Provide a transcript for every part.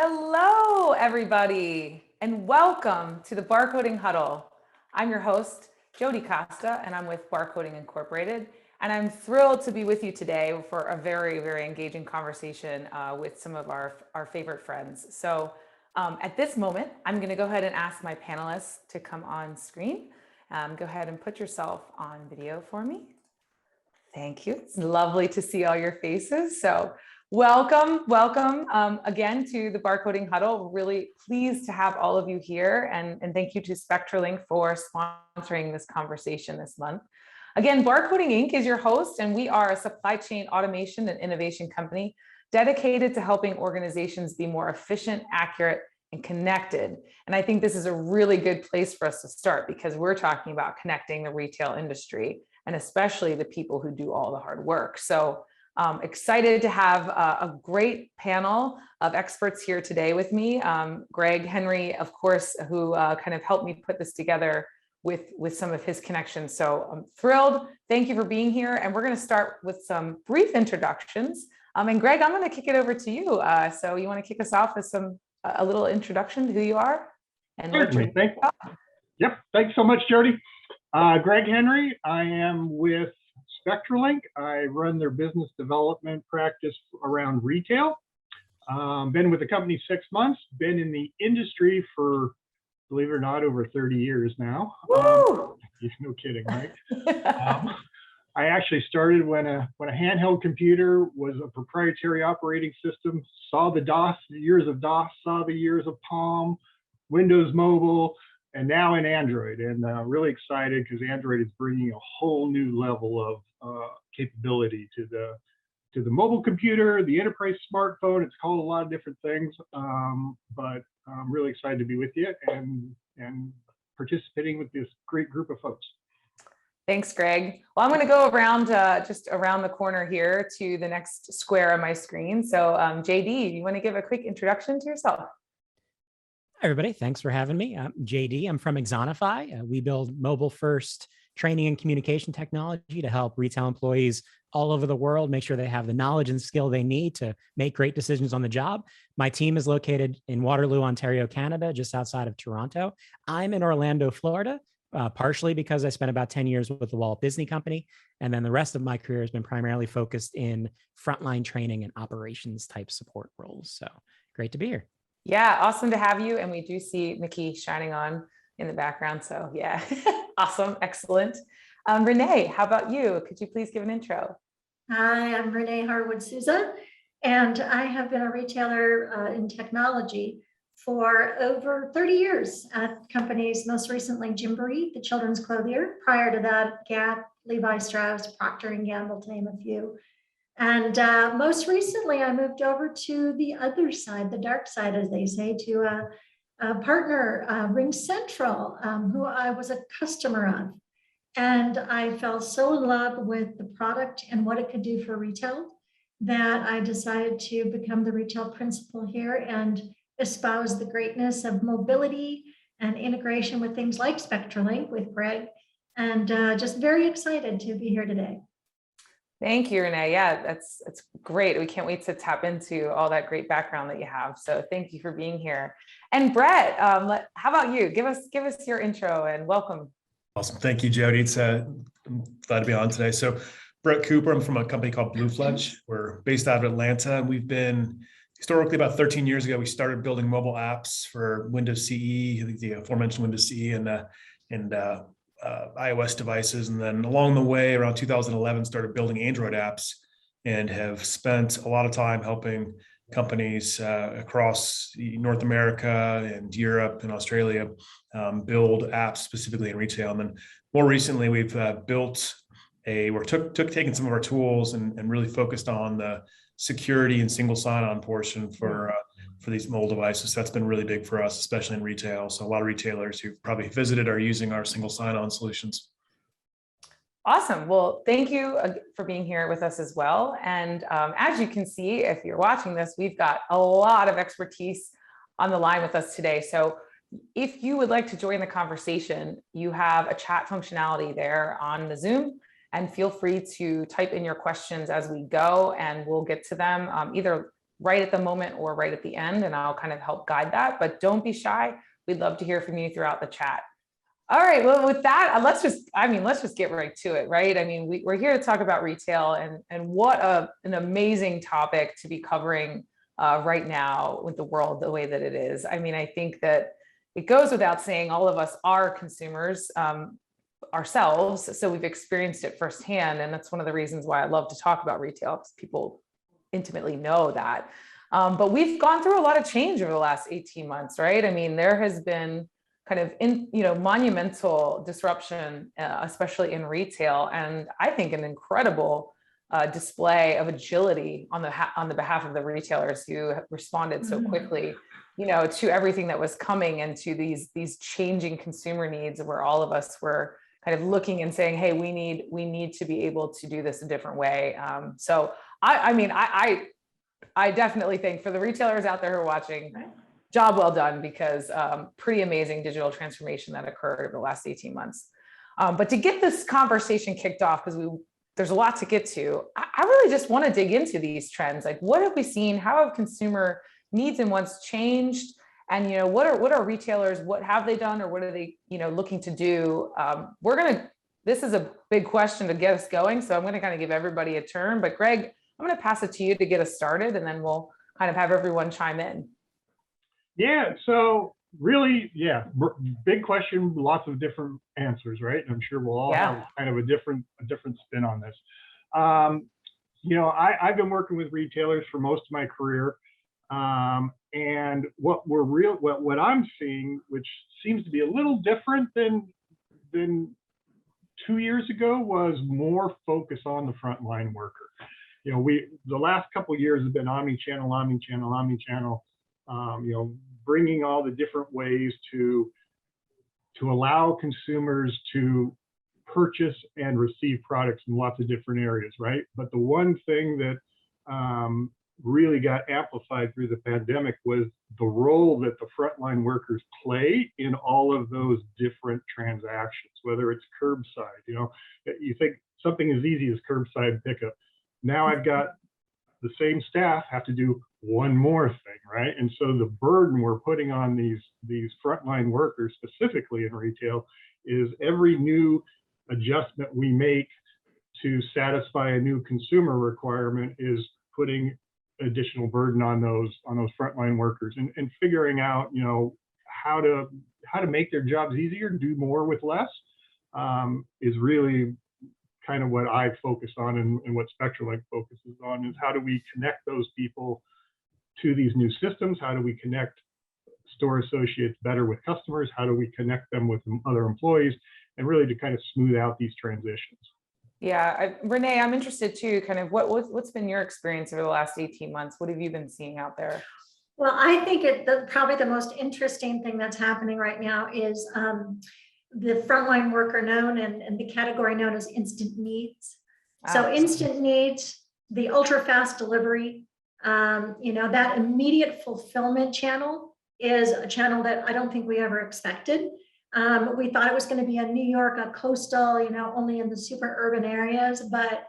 Hello, everybody, and welcome to the Barcoding Huddle. I'm your host, Jody Costa, and I'm with Barcoding Incorporated. And I'm thrilled to be with you today for a very, very engaging conversation with some of our favorite friends. So at this moment, I'm going to go ahead and ask my panelists to come on screen. Go ahead and put yourself on video for me. Thank you. It's lovely to see all your faces. So welcome again to the Barcoding Huddle. We're really pleased to have all of you here, and thank you to Spectralink for sponsoring this conversation this month. Again, Barcoding Inc. is your host, and we are a supply chain automation and innovation company dedicated to helping organizations be more efficient, accurate, and connected. And I think this is a really good place for us to start because we're talking about connecting the retail industry and especially the people who do all the hard work. So excited to have a great panel of experts here today with me. Greg Henry, of course, who kind of helped me put this together with some of his connections. So I'm thrilled. Thank you for being here. And we're going to start with some brief introductions. And Greg, I'm going to kick it over to you. So you want to kick us off with a little introduction to who you are? And certainly. Yep. Thanks so much, Jody. Greg Henry. I am with Spectralink. I run their business development practice around retail. Been with the company 6 months, been in the industry for, believe it or not, over 30 years now. No kidding, right? I actually started when a handheld computer was a proprietary operating system, saw the years of DOS, saw the years of Palm, Windows Mobile, and now in Android. And really excited because Android is bringing a whole new level of capability to the mobile computer, the enterprise smartphone. It's called a lot of different things, but I'm really excited to be with you and participating with this great group of folks. Thanks, Greg. Well, I'm going to go around just around the corner here to the next square on my screen. So JD, you want to give a quick introduction to yourself? Hi, everybody. Thanks for having me. I'm JD. I'm from Exonify. We build mobile-first training and communication technology to help retail employees all over the world make sure they have the knowledge and skill they need to make great decisions on the job. My team is located in Waterloo, Ontario, Canada, just outside of Toronto. I'm in Orlando, Florida, partially because I spent about 10 years with the Walt Disney Company. And then the rest of my career has been primarily focused in frontline training and operations type support roles. So great to be here. Yeah, awesome to have you. And we do see Mickey shining on in the background. So yeah, awesome, excellent. Renee, how about you? Could you please give an intro? Hi, I'm Renee WoodSouza, and I have been a retailer in technology for over 30 years at companies, most recently Gymboree, the children's clothier. Prior to that, Gap, Levi Strauss, Procter & Gamble, to name a few. And most recently, I moved over to the other side, the dark side, as they say, to a partner, Ring Central, who I was a customer of. And I fell so in love with the product and what it could do for retail that I decided to become the retail principal here and espouse the greatness of mobility and integration with things like Spectralink with Greg. And just very excited to be here today. Thank you, Renee. Yeah, that's great. We can't wait to tap into all that great background that you have. So thank you for being here. And Brett, how about you? Give us your intro and welcome. Awesome. Thank you, Jody. I'm glad to be on today. So Brooke Cooper, I'm from a company called Blue Fledge. We're based out of Atlanta, and we've been historically about 13 years ago, we started building mobile apps for Windows CE, the aforementioned Windows CE and iOS devices. And then along the way, around 2011, started building Android apps and have spent a lot of time helping companies across North America and Europe and Australia build apps specifically in retail. And then more recently, we've taken some of our tools and really focused on the security and single sign-on portion for these mobile devices. So that's been really big for us, especially in retail. So a lot of retailers who've probably visited are using our single sign-on solutions. Awesome. Well, thank you for being here with us as well. And as you can see, if you're watching this, we've got a lot of expertise on the line with us today. So if you would like to join the conversation, you have a chat functionality there on the Zoom, and feel free to type in your questions as we go, and we'll get to them either right at the moment or right at the end, and I'll kind of help guide that, but don't be shy. We'd love to hear from you throughout the chat. All right, well, with that, let's just get right to it, right? I mean, we're here to talk about retail, and what an amazing topic to be covering right now with the world the way that it is. I mean, I think that it goes without saying, all of us are consumers ourselves, so we've experienced it firsthand, and that's one of the reasons why I love to talk about retail, because people intimately know that. But we've gone through a lot of change over the last 18 months, right? I mean, there has been kind of monumental disruption, especially in retail, and I think an incredible display of agility on the behalf of the retailers who have responded so quickly, to everything that was coming, and to these changing consumer needs, where all of us were kind of looking and saying, hey, we need to be able to do this a different way. So I definitely think, for the retailers out there who are watching, job well done, because pretty amazing digital transformation that occurred over the last 18 months. But to get this conversation kicked off, because there's a lot to get to, I really just want to dig into these trends. Like, what have we seen? How have consumer needs and wants changed? And what are retailers? What have they done, or what are they looking to do? This is a big question to get us going, so I'm going to kind of give everybody a turn. But Greg, I'm going to pass it to you to get us started, and then we'll kind of have everyone chime in. Yeah, so really, big question, lots of different answers, right? I'm sure we'll all have kind of a different spin on this. I've been working with retailers for most of my career, and what I'm seeing, which seems to be a little different than 2 years ago, was more focus on the frontline worker. The last couple of years have been omni-channel, bringing all the different ways to allow consumers to purchase and receive products in lots of different areas, right? But the one thing that really got amplified through the pandemic was the role that the frontline workers play in all of those different transactions, whether it's curbside. You think something as easy as curbside pickup. Now I've got the same staff have to do one more thing, right? And so the burden we're putting on these frontline workers, specifically in retail, is every new adjustment we make to satisfy a new consumer requirement is putting additional burden on those frontline workers, and figuring out how to make their jobs easier, do more with less, is really kind of what I focus on, and what Spectralink focuses on, is how do we connect those people to these new systems? How do we connect store associates better with customers? How do we connect them with other employees, and really to kind of smooth out these transitions? Yeah, Renee, I'm interested too, kind of what's been your experience over the last 18 months? What have you been seeing out there? Well, I think probably the most interesting thing that's happening right now is the frontline worker known and the category known as instant needs. So instant needs, the ultra fast delivery, that immediate fulfillment channel is a channel that I don't think we ever expected. We thought it was going to be a New York, a coastal, only in the super urban areas, but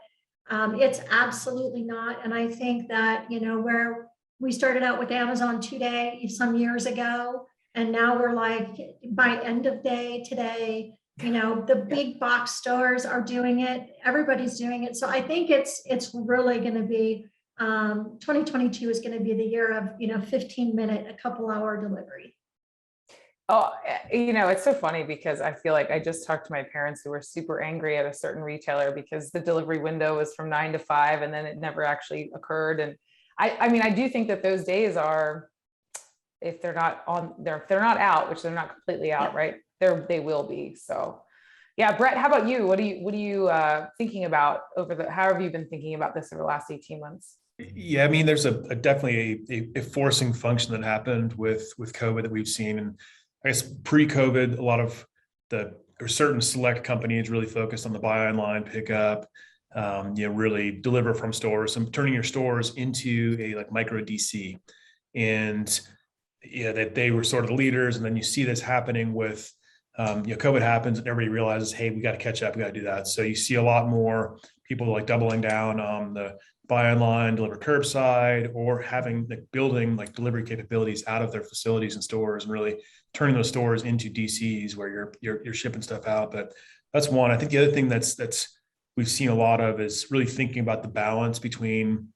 it's absolutely not. And I think that, where we started out with Amazon 2 day some years ago, and now we're like, by end of day today, the big box stores are doing it. Everybody's doing it. So I think it's really going to be, 2022 is going to be the year of, 15-minute, a couple hour delivery. Oh, it's so funny, because I feel like I just talked to my parents who were super angry at a certain retailer because the delivery window was from 9 to 5, and then it never actually occurred. And I do think that those days are, if they're not out, which they're not completely out, right? They will be. So yeah, Brett, how about you? What are you thinking about how have you been thinking about this over the last 18 months? Yeah, I mean, there's definitely a forcing function that happened with COVID that we've seen. And I guess pre-COVID, a lot of certain select companies really focused on the buy online, pick up, really deliver from stores, and turning your stores into a micro DC. And that they were sort of the leaders. And then you see this happening with, COVID happens, and everybody realizes, hey, we got to catch up, we got to do that. So you see a lot more people doubling down on the buy online, deliver curbside, or having like building like delivery capabilities out of their facilities and stores, and really turning those stores into DCs where you're shipping stuff out. But that's one. I think the other thing that's we've seen a lot of is really thinking about the balance between,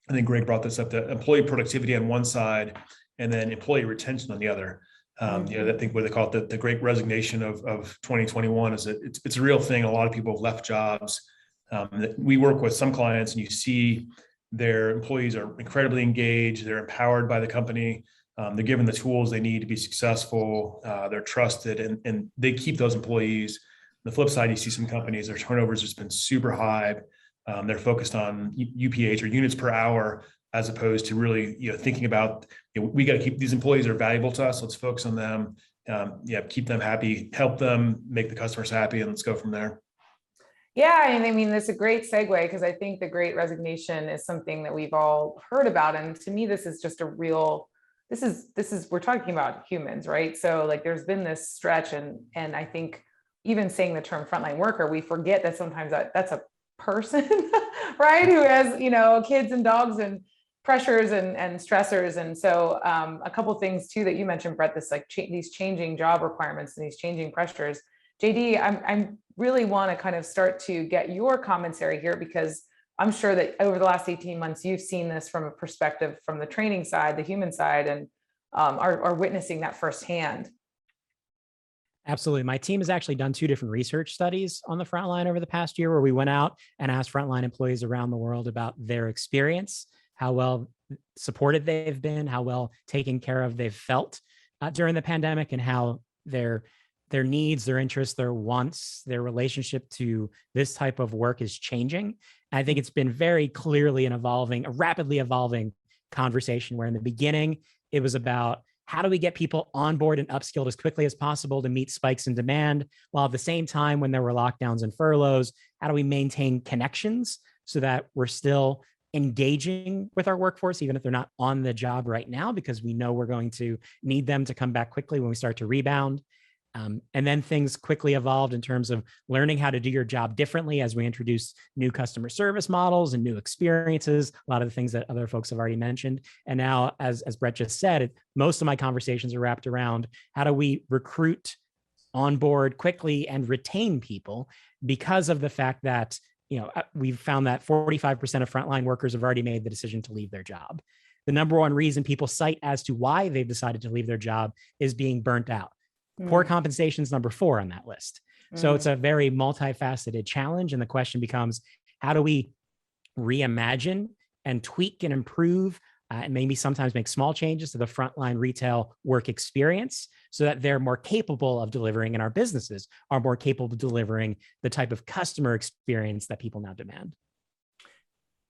I think Greg brought this up, the employee productivity on one side and then employee retention on the other. I think what they call it the great resignation of 2021 is that it's a real thing. A lot of people have left jobs. We work with some clients and you see their employees are incredibly engaged. They're empowered by the company. They're given the tools they need to be successful. They're trusted and they keep those employees. The flip side, you see some companies, their turnovers has been super high. They're focused on UPH or units per hour, as opposed to really, thinking about, we got to keep these employees are valuable to us. Let's focus on them. Keep them happy, help them make the customers happy, and let's go from there. Yeah, and I mean, that's a great segue because I think the Great Resignation is something that we've all heard about, and to me, this is just a real. This is we're talking about humans, right? So like, there's been this stretch, and I think even saying the term frontline worker, we forget that sometimes that's a person, right? Who has kids and dogs and pressures and stressors. And so a couple of things too that you mentioned, Brett, this like these changing job requirements and these changing pressures. JD, I'm really want to kind of start to get your commentary here, because I'm sure that over the last 18 months, you've seen this from a perspective from the training side, the human side, and are witnessing that firsthand. Absolutely. My team has actually done 2 different research studies on the front line over the past year, where we went out and asked frontline employees around the world about their experience, how well supported they've been, how well taken care of they've felt during the pandemic, and how their needs, their interests, their wants, their relationship to this type of work is changing. And I think it's been very clearly a rapidly evolving conversation, where in the beginning, it was about how do we get people on board and upskilled as quickly as possible to meet spikes in demand, while at the same time, when there were lockdowns and furloughs, how do we maintain connections so that we're still engaging with our workforce, even if they're not on the job right now, because we know we're going to need them to come back quickly when we start to rebound. And then things quickly evolved in terms of learning how to do your job differently as we introduced new customer service models and new experiences, a lot of the things that other folks have already mentioned. And now, as Brett just said, most of my conversations are wrapped around how do we recruit, onboard quickly, and retain people, because of the fact that we've found that 45% of frontline workers have already made the decision to leave their job. The number one reason people cite as to why they've decided to leave their job is being burnt out. Poor compensation is number 4 on that list. So it's a very multifaceted challenge. And the question becomes, how do we reimagine and tweak and improve and maybe sometimes make small changes to the frontline retail work experience so that they're more capable of delivering, and our businesses are more capable of delivering the type of customer experience that people now demand?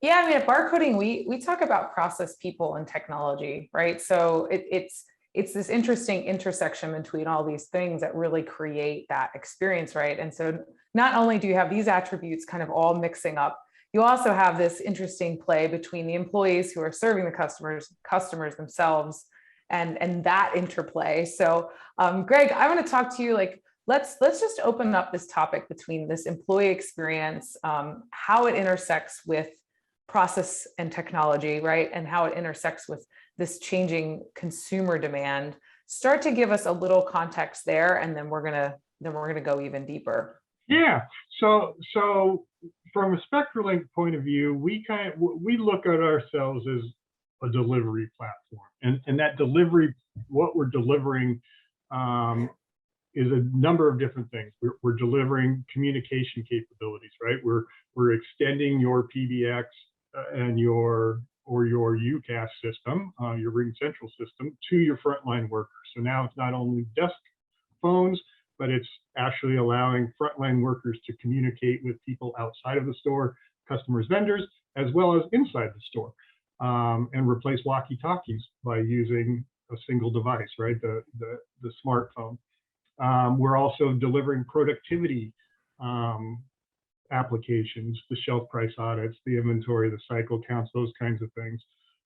Yeah, I mean, at Barcoding, we talk about process, people, and technology, right? So it's this interesting intersection between all these things that really create that experience, right? And so not only do you have these attributes kind of all mixing up, you also have this interesting play between the employees who are serving the customers themselves, and that interplay. So Greg, I want to talk to you, like, let's just open up this topic between this employee experience, how it intersects with process and technology, right? And how it intersects with this changing consumer demand. Start to give us a little context there, and then we're gonna go even deeper. Yeah. So from a Spectralink point of view, we look at ourselves as a delivery platform, and that delivery, what we're delivering is a number of different things. We're delivering communication capabilities, right? We're extending your PBX and your UCAS system, your Ring Central system, to your frontline workers. So now it's not only desk phones, but it's actually allowing frontline workers to communicate with people outside of the store, customers, vendors, as well as inside the store, and replace walkie-talkies by using a single device, right? The smartphone. We're also delivering productivity applications, the shelf price audits, the inventory, the cycle counts, those kinds of things.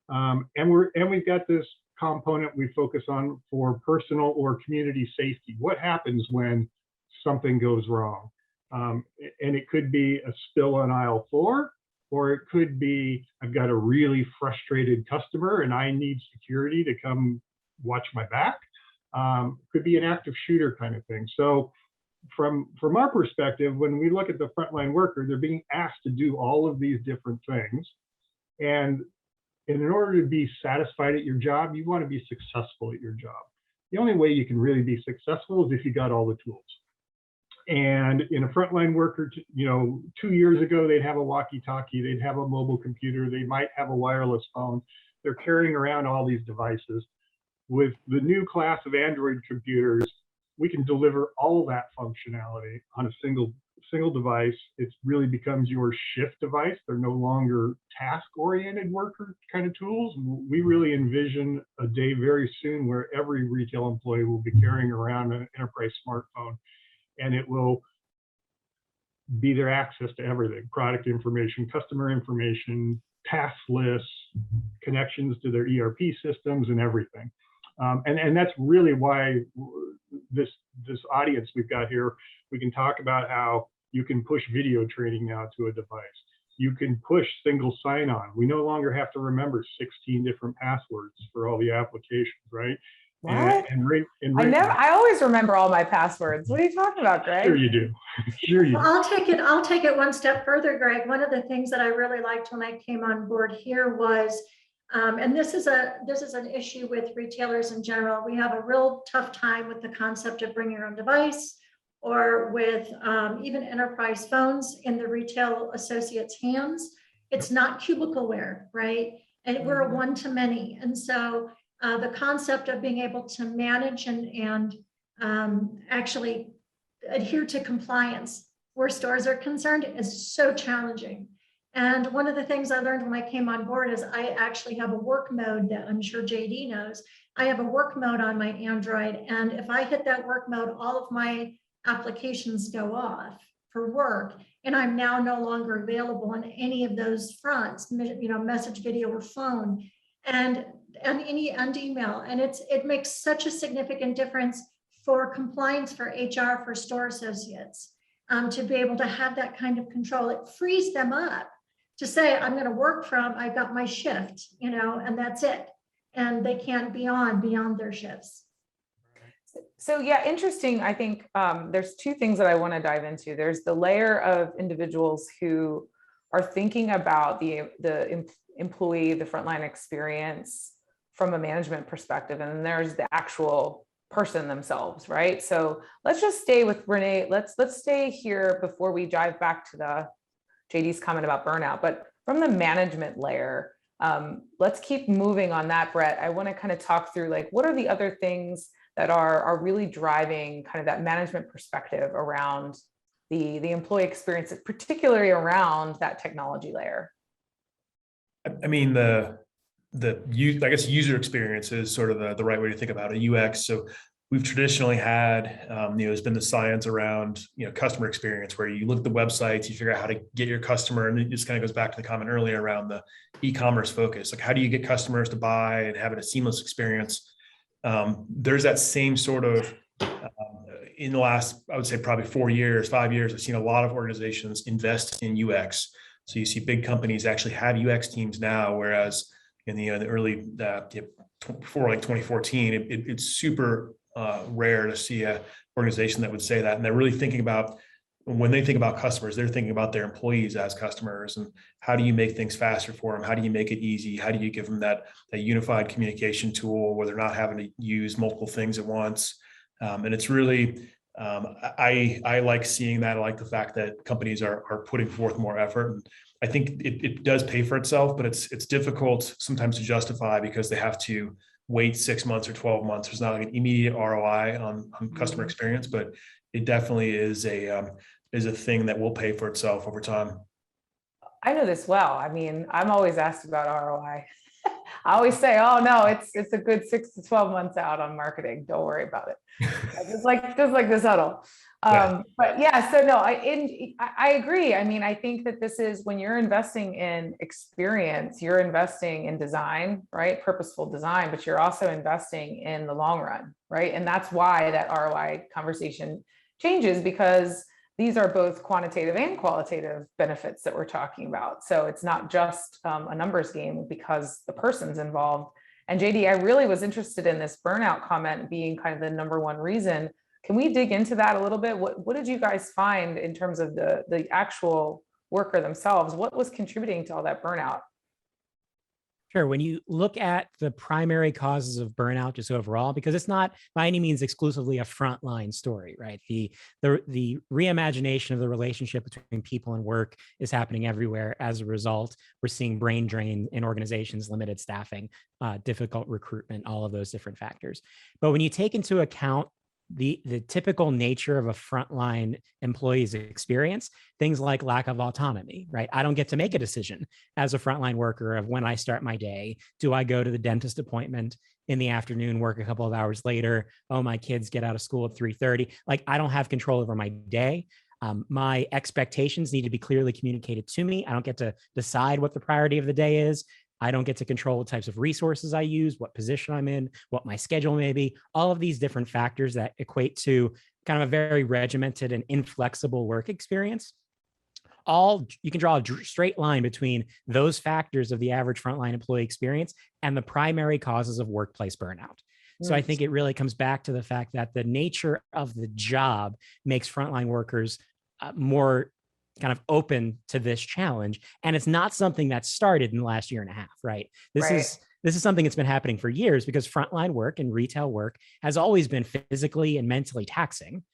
And we've got this component we focus on for personal or community safety. What happens when something goes wrong? And it could be a spill on aisle 4, or it could be, I've got a really frustrated customer and I need security to come watch my back. Could be an active shooter kind of thing. So from our perspective, when we look at the frontline worker, they're being asked to do all of these different things. And in order to be satisfied at your job, you want to be successful at your job. The only way you can really be successful is if you got all the tools. And in a frontline worker, 2 years ago, they'd have a walkie-talkie, they'd have a mobile computer, they might have a wireless phone. They're carrying around all these devices. With the new class of Android computers, we can deliver all that functionality on a single device. It really becomes your shift device. They're no longer task-oriented worker kind of tools. We really envision a day very soon where every retail employee will be carrying around an enterprise smartphone, and it will be their access to everything: product information, customer information, task lists, connections to their ERP systems, and everything. And that's really why this audience we've got here, we can talk about how you can push video training now to a device. You can push single sign-on. We no longer have to remember 16 different passwords for all the applications, right? What? I always remember all my passwords. What are you talking about, Greg? Sure you do. Sure you do. I'll take it one step further, Greg. One of the things that I really liked when I came on board here was, and this is an issue with retailers in general. We have a real tough time with the concept of bring your own device, or with even enterprise phones in the retail associates' hands. It's not cubicleware, right? And we're a one-to-many. And so the concept of being able to manage and actually adhere to compliance where stores are concerned is so challenging. And one of the things I learned when I came on board is I actually have a work mode that I'm sure JD knows. I have a work mode on my Android. And if I hit that work mode, all of my applications go off for work, and I'm now no longer available on any of those fronts, message, video, or phone, and email. And it makes such a significant difference for compliance, for HR, for store associates, to be able to have that kind of control. It frees them up to say, I'm going to work from, I've got my shift, and that's it. And they can't be beyond their shifts. So yeah, interesting. I think there's two things that I want to dive into. There's the layer of individuals who are thinking about the employee, the frontline experience from a management perspective, and then there's the actual person themselves, right? So let's just stay with Renee. Let's stay here before we dive back to the JD's comment about burnout. But from the management layer, let's keep moving on that, Brett. I want to kind of talk through what are the other things that are really driving kind of that management perspective around the employee experience, particularly around that technology layer. I mean, I guess user experience is sort of the right way to think about it, UX. So we've traditionally had, there's been the science around, customer experience, where you look at the websites, you figure out how to get your customer. And it just kind of goes back to the comment earlier around the e-commerce focus. Like, how do you get customers to buy and have it a seamless experience? There's that same sort of, in the last, I would say probably 4 years, 5 years, I've seen a lot of organizations invest in UX. So you see big companies actually have UX teams now, whereas in the early, before 2014, it's super rare to see an organization that would say that. And they're really thinking about, when they think about customers, they're thinking about their employees as customers, and how do you make things faster for them? How do you make it easy? How do you give them that unified communication tool where they're not having to use multiple things at once? And it's really, I like seeing that. I like the fact that companies are putting forth more effort. And I think it does pay for itself, but it's difficult sometimes to justify because they have to wait 6 months or 12 months. There's not an immediate ROI on customer experience, but it definitely is a thing that will pay for itself over time. I know this well. I mean, I'm always asked about ROI. I always say, oh no, it's a good 6 to 12 months out on marketing. Don't worry about it. just like this huddle. But yeah, so no, I agree. I mean, I think that this is, when you're investing in experience, you're investing in design, right? Purposeful design, but you're also investing in the long run, right? And that's why that ROI conversation changes, because these are both quantitative and qualitative benefits that we're talking about. So it's not just a numbers game because the person's involved. And JD, I really was interested in this burnout comment being kind of the number one reason. Can we dig into that a little bit? What did you guys find in terms of the actual worker themselves? What was contributing to all that burnout? Sure. When you look at the primary causes of burnout just overall, because it's not by any means exclusively a frontline story, right? The reimagination of the relationship between people and work is happening everywhere. As a result, we're seeing brain drain in organizations, limited staffing, difficult recruitment, all of those different factors. But when you take into account the typical nature of a frontline employee's experience, things like lack of autonomy, right? I don't get to make a decision as a frontline worker of when I start my day. Do I go to the dentist appointment in the afternoon, work a couple of hours later? Oh, my kids get out of school at 3:30. Like, I don't have control over my day. My expectations need to be clearly communicated to me. I don't get to decide what the priority of the day is. I don't get to control the types of resources I use, what position I'm in, what my schedule may be, all of these different factors that equate to kind of a very regimented and inflexible work experience. You can draw a straight line between those factors of the average frontline employee experience and the primary causes of workplace burnout. So I think it really comes back to the fact that the nature of the job makes frontline workers more kind of open to this challenge. And it's not something that started in the last year and a half, right? This is something that's been happening for years because frontline work and retail work has always been physically and mentally taxing.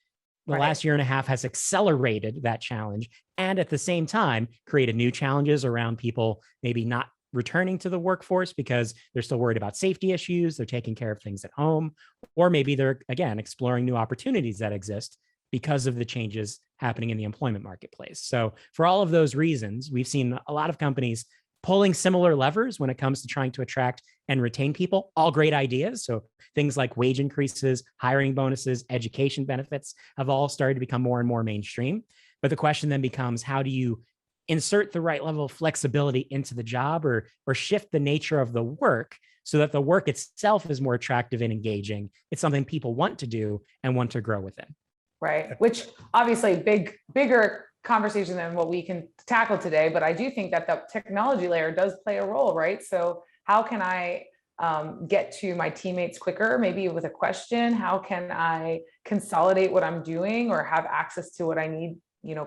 The last year and a half has accelerated that challenge and at the same time created new challenges around people maybe not returning to the workforce because they're still worried about safety issues, they're taking care of things at home, or maybe they're, again, exploring new opportunities that exist because of the changes happening in the employment marketplace. So for all of those reasons, we've seen a lot of companies pulling similar levers when it comes to trying to attract and retain people, all great ideas. So things like wage increases, hiring bonuses, education benefits have all started to become more and more mainstream. But the question then becomes, how do you insert the right level of flexibility into the job or shift the nature of the work so that the work itself is more attractive and engaging? It's something people want to do and want to grow within. Right, which obviously bigger conversation than what we can tackle today, but I do think that the technology layer does play a role, right? So how can I get to my teammates quicker, maybe with a question? How can I consolidate what I'm doing or have access to what I need,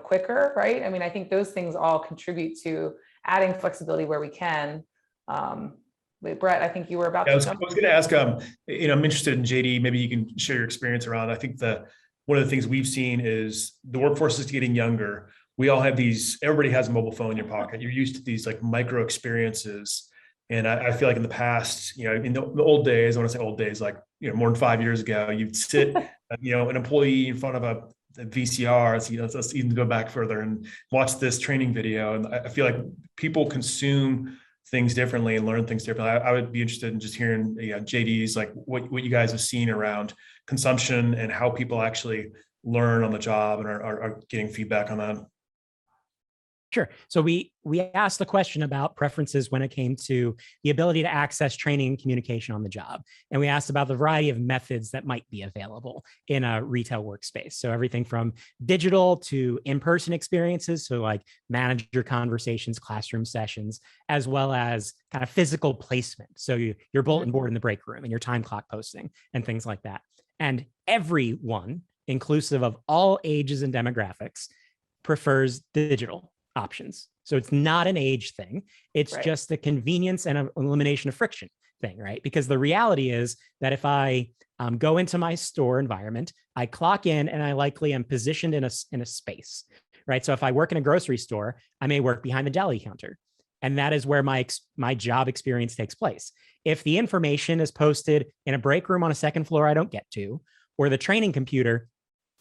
quicker, right? I mean, I think those things all contribute to adding flexibility where we can. Wait, Brett, I think you were about I to was jump. going to ask, I'm interested in JD, maybe you can share your experience around. I think one of the things we've seen is the workforce is getting younger. We all have everybody has a mobile phone in your pocket. You're used to these like micro experiences. And I feel like in the past, in the old days, I want to say old days, like, more than 5 years ago, you'd sit, an employee in front of a VCR, so, let's even go back further and watch this training video. And I feel like people consume things differently and learn things differently. I would be interested in just hearing JD's, like what you guys have seen around consumption and how people actually learn on the job and are getting feedback on that. Sure. So we asked the question about preferences when it came to the ability to access training and communication on the job. And we asked about the variety of methods that might be available in a retail workspace. So everything from digital to in-person experiences, so like manager conversations, classroom sessions, as well as kind of physical placement. So your bulletin board in the break room and your time clock posting and things like that. And everyone, inclusive of all ages and demographics, prefers digital options. So it's not an age thing. It's just the convenience and elimination of friction thing, right? Because the reality is that if I go into my store environment, I clock in and I likely am positioned in a space, right? So if I work in a grocery store, I may work behind the deli counter. And that is where my job experience takes place. If the information is posted in a break room on a second floor I don't get to, or the training computer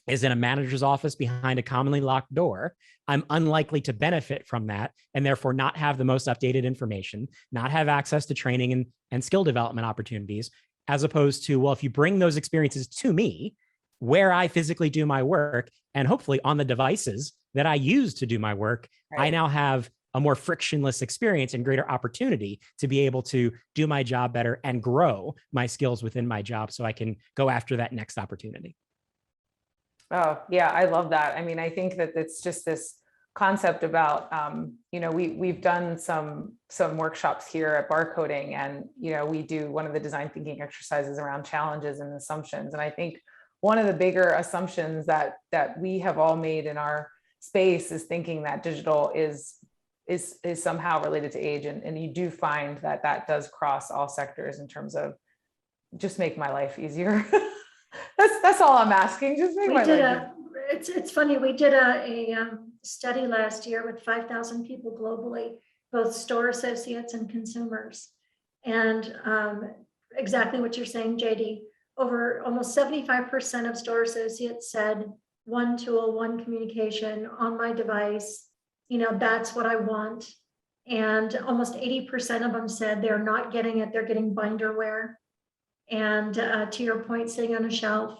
is in a manager's office behind a commonly locked door, I'm unlikely to benefit from that and therefore not have the most updated information, not have access to training and skill development opportunities, as opposed to, well, if you bring those experiences to me, where I physically do my work, and hopefully on the devices that I use to do my work, I now have a more frictionless experience and greater opportunity to be able to do my job better and grow my skills within my job so I can go after that next opportunity. Oh, yeah, I love that. I mean, I think that it's just this concept about, we've done some workshops here at Barcoding, and, we do one of the design thinking exercises around challenges and assumptions. And I think one of the bigger assumptions that we have all made in our space is thinking that digital is somehow related to age. And you do find that does cross all sectors in terms of just make my life easier. That's all I'm asking. Just make my life easier. It's funny, we did a study last year with 5,000 people globally, both store associates and consumers. And exactly what you're saying, JD, over almost 75% of store associates said one tool, one communication on my device, that's what I want. And almost 80% of them said they're not getting it, they're getting binderware. And to your point, sitting on a shelf.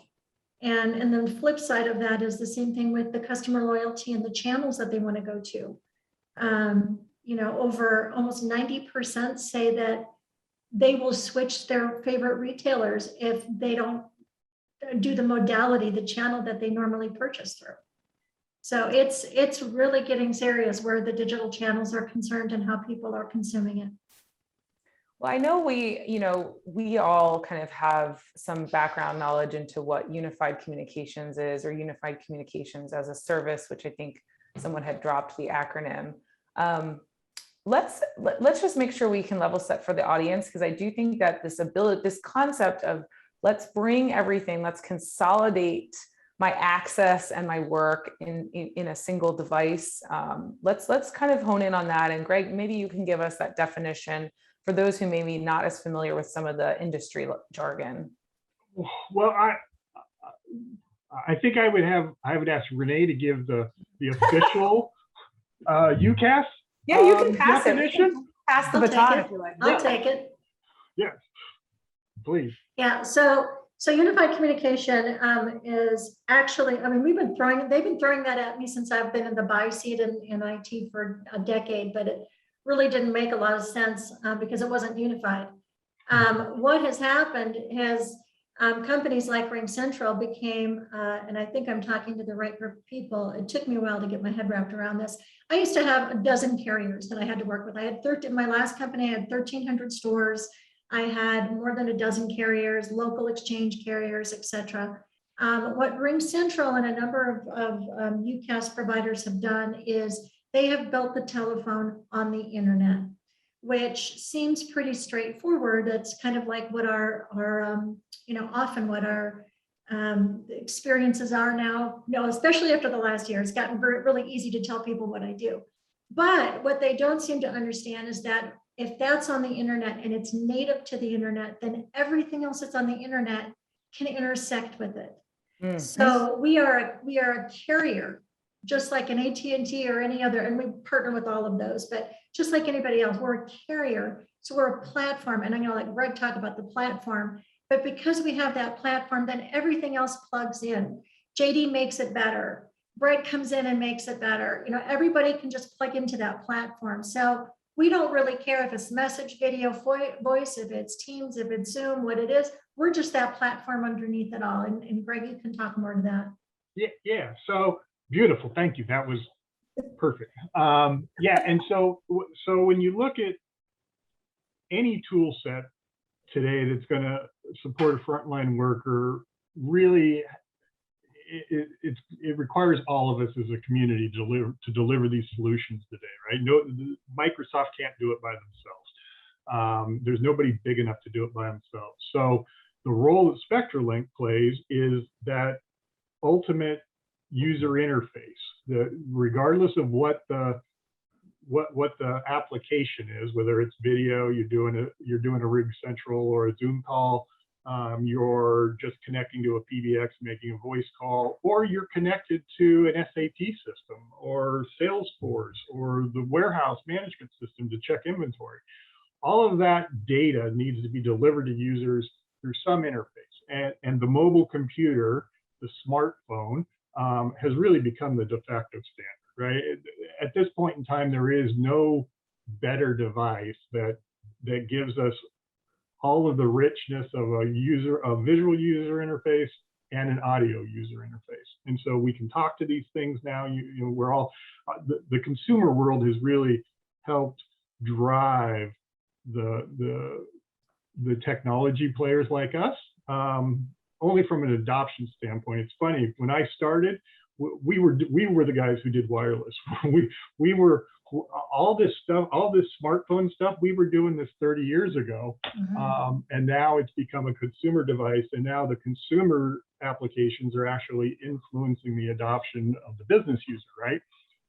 And then the flip side of that is the same thing with the customer loyalty and the channels that they want to go to. Over almost 90% say that they will switch their favorite retailers if they don't do the modality, the channel that they normally purchase through. So it's really getting serious where the digital channels are concerned and how people are consuming it. Well, I know we all kind of have some background knowledge into what unified communications is, or unified communications as a service, which I think someone had dropped the acronym. Let's just make sure we can level set for the audience, because I do think that this concept of let's bring everything, let's consolidate my access and my work in a single device. Let's kind of hone in on that. And Greg, maybe you can give us that definition for those who may be not as familiar with some of the industry jargon. Well, I think I would ask Renee to give the official UCAS. Yeah, you can pass definition. it. Pass the I'll baton take if you like. I'll take it. Yes, please. Yeah, so unified communication is actually, I mean, they've been throwing that at me since I've been in the buy seat in IT for a decade, but it really didn't make a lot of sense because it wasn't unified. What has happened is companies like RingCentral became, and I think I'm talking to the right group of people, it took me a while to get my head wrapped around this. I used to have a dozen carriers that I had to work with. I had 13, my last company, I had 1,300 stores. I had more than a dozen carriers, local exchange carriers, et cetera. What RingCentral and a number of UCaaS providers have done is they have built the telephone on the internet, which seems pretty straightforward. That's kind of like what our often what our experiences are now, especially after the last year. It's gotten really easy to tell people what I do. But what they don't seem to understand is that if that's on the internet and it's native to the internet, then everything else that's on the internet can intersect with it. Mm-hmm. So we are a carrier, just like an AT&T or any other, and we partner with all of those, but just like anybody else, we're a carrier. So we're a platform, and I'm gonna let Greg talk about the platform, but because we have that platform, then everything else plugs in. JD makes it better. Brett comes in and makes it better. Everybody can just plug into that platform. So we don't really care if it's message, video, voice, if it's Teams, if it's Zoom, what it is. We're just that platform underneath it all. And Greg, you can talk more to that. Yeah. So beautiful. Thank you. That was perfect. Yeah. And so when you look at any tool set today that's going to support a frontline worker, really, it requires all of us as a community to deliver these solutions today, right? No, Microsoft can't do it by themselves. There's nobody big enough to do it by themselves. So the role that Spectralink plays is that ultimate user interface, regardless of what the application is, whether it's video, you're doing a RingCentral or a Zoom call, you're just connecting to a PBX, making a voice call, or you're connected to an SAP system or Salesforce or the warehouse management system to check inventory. All of that data needs to be delivered to users through some interface. And the mobile computer, the smartphone, has really become the de facto standard, right? At this point in time, there is no better device that gives us all of the richness of a visual user interface and an audio user interface. And so we can talk to these things now. We're all, the consumer world has really helped drive the technology players like us, only from an adoption standpoint. It's funny, when I started, we were the guys who did wireless. we were all this stuff, all this smartphone stuff, we were doing this 30 years ago. And now it's become a consumer device, and now the consumer applications are actually influencing the adoption of the business user, right?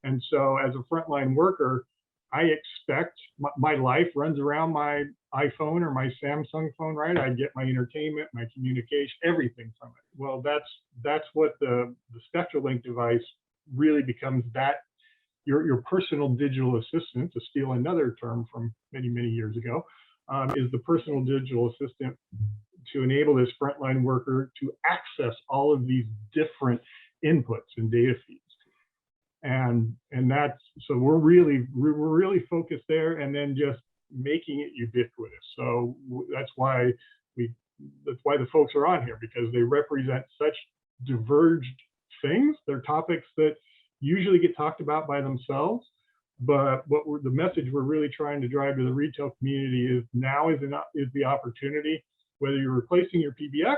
And so as a frontline worker, I expect my life runs around my iPhone or my Samsung phone, right? I get my entertainment, my communication, everything from it. Well, that's what the Spectralink device really becomes, that your personal digital assistant, to steal another term from many, many years ago, is the personal digital assistant to enable this frontline worker to access all of these different inputs and data feeds. And that's, so we're really focused there, and then just making it ubiquitous. So that's why the folks are on here, because they represent such diverged things. They're topics that usually get talked about by themselves, but the message we're really trying to drive to the retail community is now is the opportunity, whether you're replacing your PBX,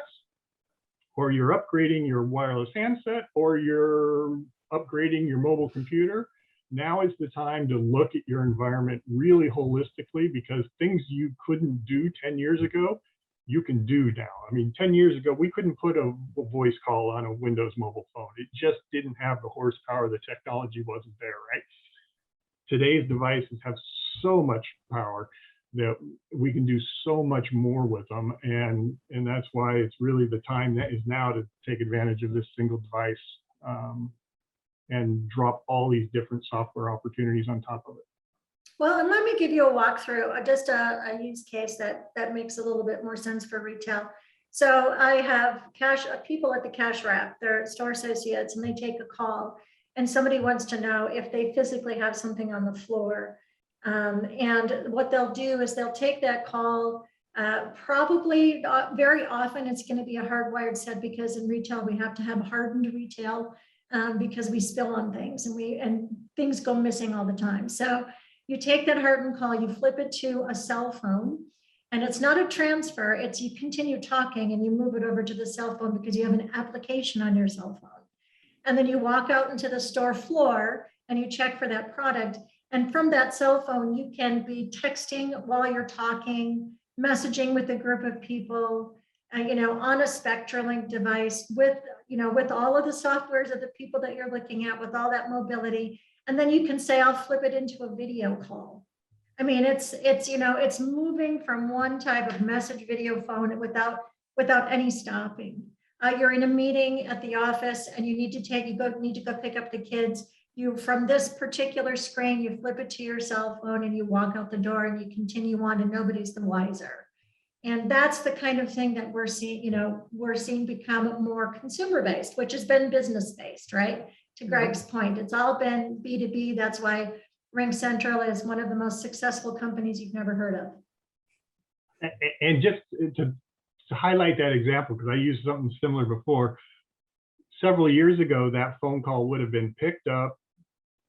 or you're upgrading your wireless handset, or you're upgrading your mobile computer. Now is the time to look at your environment really holistically, because things you couldn't do 10 years ago, you can do now. I mean, 10 years ago, we couldn't put a voice call on a Windows mobile phone. It just didn't have the horsepower. The technology wasn't there, right? Today's devices have so much power that we can do so much more with them. And that's why it's really the time that is now to take advantage of this single device, and drop all these different software opportunities on top of it. Well, and let me give you a walkthrough, just a use case that makes a little bit more sense for retail. So I have people at the cash wrap, they're store associates, and they take a call, and somebody wants to know if they physically have something on the floor. And what they'll do is they'll take that call. Probably very often it's going to be a hardwired set, because in retail we have to have hardened retail, because we spill on things and things go missing all the time. So you take that hardened call, you flip it to a cell phone, and it's not a transfer, it's you continue talking and you move it over to the cell phone because you have an application on your cell phone. And then you walk out into the store floor and you check for that product. And from that cell phone, you can be texting while you're talking, messaging with a group of people, on a Spectralink device with all of the softwares of the people that you're looking at, with all that mobility. And then you can say, I'll flip it into a video call. I mean, it's moving from one type of message video phone without any stopping. You're in a meeting at the office and you need to go pick up the kids. You, from this particular screen, you flip it to your cell phone and you walk out the door and you continue on, and nobody's the wiser. And that's the kind of thing that we're seeing become more consumer-based, which has been business-based, right? To Greg's point, it's all been B2B. That's why Ring Central is one of the most successful companies you've never heard of. And just to highlight that example, because I used something similar before, several years ago, that phone call would have been picked up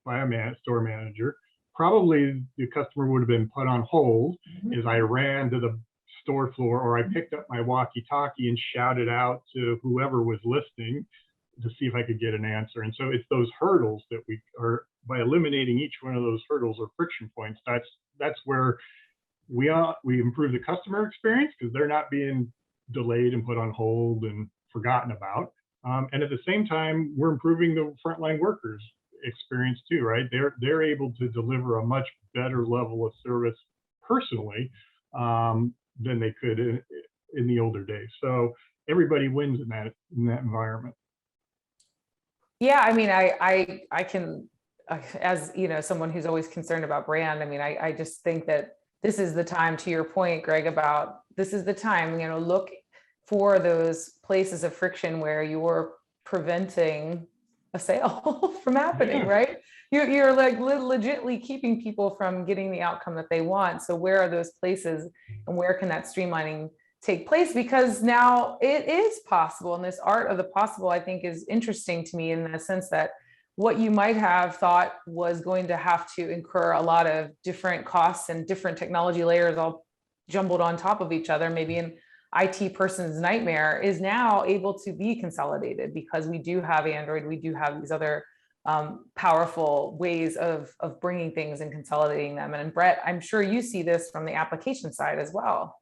by a store manager. Probably the customer would have been put on hold as I ran to the store floor, or I picked up my walkie-talkie and shouted out to whoever was listening to see if I could get an answer. And so it's those hurdles that we are, by eliminating each one of those hurdles or friction points, that's where we improve the customer experience, because they're not being delayed and put on hold and forgotten about. And at the same time, we're improving the frontline workers experience too, right? They're able to deliver a much better level of service personally than they could in the older days. So everybody wins in that environment. Yeah, I mean, I can, as someone who's always concerned about brand, I mean, I just think that this is the time, to your point, Greg, about this is the time, look for those places of friction where you're preventing a sale from happening, right? You're like legitimately keeping people from getting the outcome that they want. So where are those places, and where can that streamlining take place, because now it is possible. And this art of the possible, I think, is interesting to me in the sense that what you might have thought was going to have to incur a lot of different costs and different technology layers all jumbled on top of each other, maybe an IT person's nightmare, is now able to be consolidated because we do have Android, we do have these other powerful ways of bringing things and consolidating them. And Brett, I'm sure you see this from the application side as well.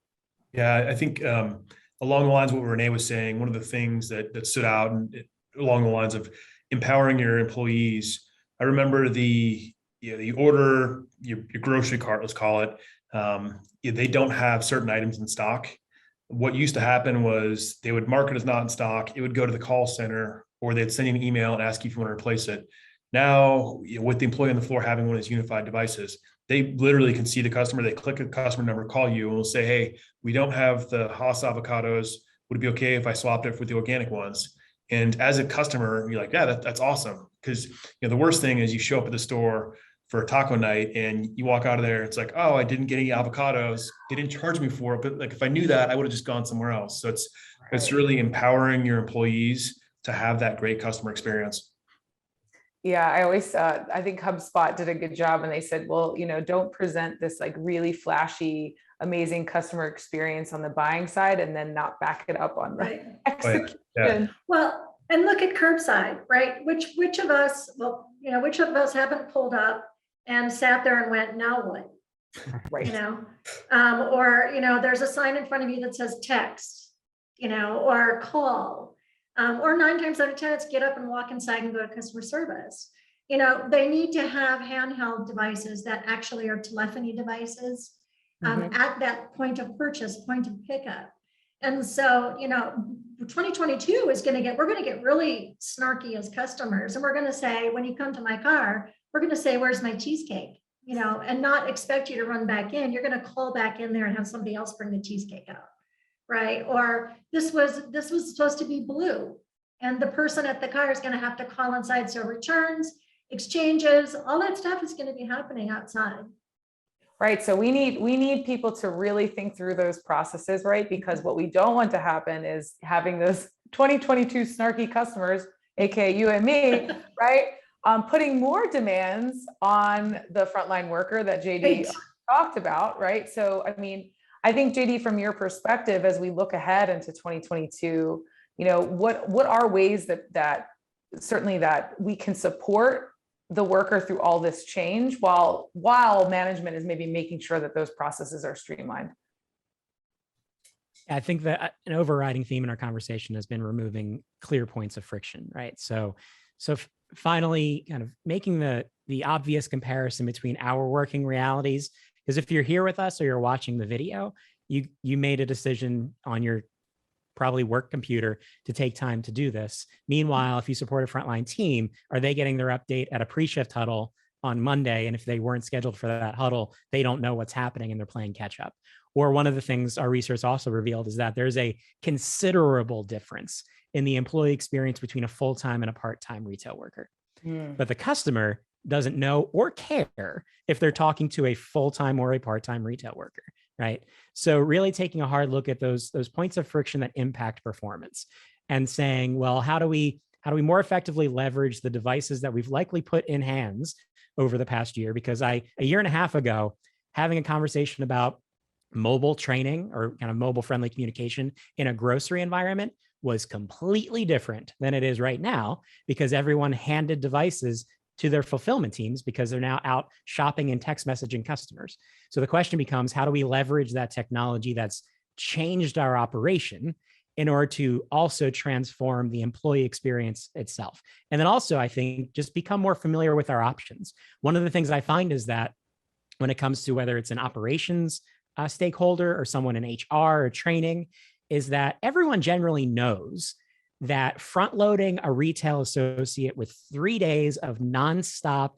Yeah, I think along the lines of what Renee was saying, one of the things that stood out and along the lines of empowering your employees. I remember you order your grocery cart, let's call it. They don't have certain items in stock. What used to happen was they would mark it as not in stock. It would go to the call center, or they'd send you an email and ask you if you want to replace it. Now, with the employee on the floor having one of these unified devices, they literally can see the customer. They click a customer number, call you, and will say, "Hey, we don't have the Haas avocados. Would it be okay if I swapped it with the organic ones?" And as a customer, you're like, "Yeah, that's awesome." Because the worst thing is you show up at the store for a taco night and you walk out of there, it's like, "Oh, I didn't get any avocados. They didn't charge me for it, but like if I knew that, I would have just gone somewhere else." So it's really empowering your employees to have that great customer experience. Yeah, I always, I think HubSpot did a good job, and they said, well, don't present this like really flashy, amazing customer experience on the buying side and then not back it up on the execution. Yeah. Well, and look at curbside, right? Which of us, which of us haven't pulled up and sat there and went, now what? Right. Or, there's a sign in front of you that says text, or call. Or 9 times out of 10, it's get up and walk inside and go to customer service. They need to have handheld devices that actually are telephony devices at that point of purchase, point of pickup. And so, 2022 is we're going to get really snarky as customers. And we're going to say, when you come to my car, we're going to say, "Where's my cheesecake?" And not expect you to run back in. You're going to call back in there and have somebody else bring the cheesecake out. Right? Or this was supposed to be blue, and the person at the car is going to have to call inside. So returns, exchanges, all that stuff is going to be happening outside. Right. So we need people to really think through those processes, right? Because what we don't want to happen is having those 2022 snarky customers, aka you and me, right? Putting more demands on the frontline worker that JD talked about, right? So, I think, JD, from your perspective, as we look ahead into 2022, what are ways that certainly that we can support the worker through all this change while management is maybe making sure that those processes are streamlined? I think that an overriding theme in our conversation has been removing clear points of friction, right? So finally kind of making the obvious comparison between our working realities. Because if you're here with us or you're watching the video, you made a decision on your probably work computer to take time to do this. Meanwhile, if you support a frontline team, are they getting their update at a pre-shift huddle on Monday? And if they weren't scheduled for that huddle, they don't know what's happening and they're playing catch up. Or one of the things our research also revealed is that there's a considerable difference in the employee experience between a full-time and a part-time retail worker. But the customer doesn't know or care if they're talking to a full-time or a part-time retail worker, right? So really taking a hard look at those points of friction that impact performance and saying, well, how do we more effectively leverage the devices that we've likely put in hands over the past year? Because a year and a half ago, having a conversation about mobile training or kind of mobile friendly communication in a grocery environment was completely different than it is right now, because everyone handed devices to their fulfillment teams because they're now out shopping and text messaging customers. So the question becomes, how do we leverage that technology that's changed our operation in order to also transform the employee experience itself? And then also, I think, just become more familiar with our options. One of the things I find is that when it comes to whether it's an operations stakeholder or someone in HR or training, is that everyone generally knows that front loading a retail associate with 3 days of nonstop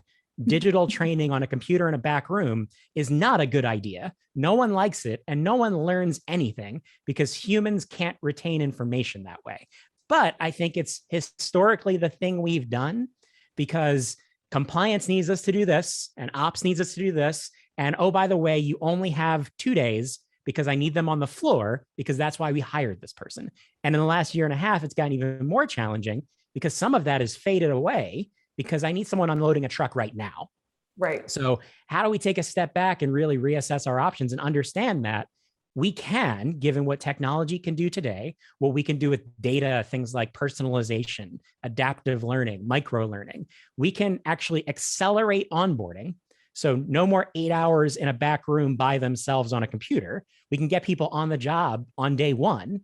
digital training on a computer in a back room is not a good idea. No one likes it, and no one learns anything because humans can't retain information that way. But I think it's historically the thing we've done because compliance needs us to do this and ops needs us to do this. And oh, by the way, you only have 2 days because I need them on the floor because that's why we hired this person. And in the last year and a half, it's gotten even more challenging because some of that is faded away because I need someone unloading a truck right now. Right. So how do we take a step back and really reassess our options and understand that we can, given what technology can do today, what we can do with data, things like personalization, adaptive learning, micro learning, we can actually accelerate onboarding. So no more 8 hours in a back room by themselves on a computer. We can get people on the job on day one,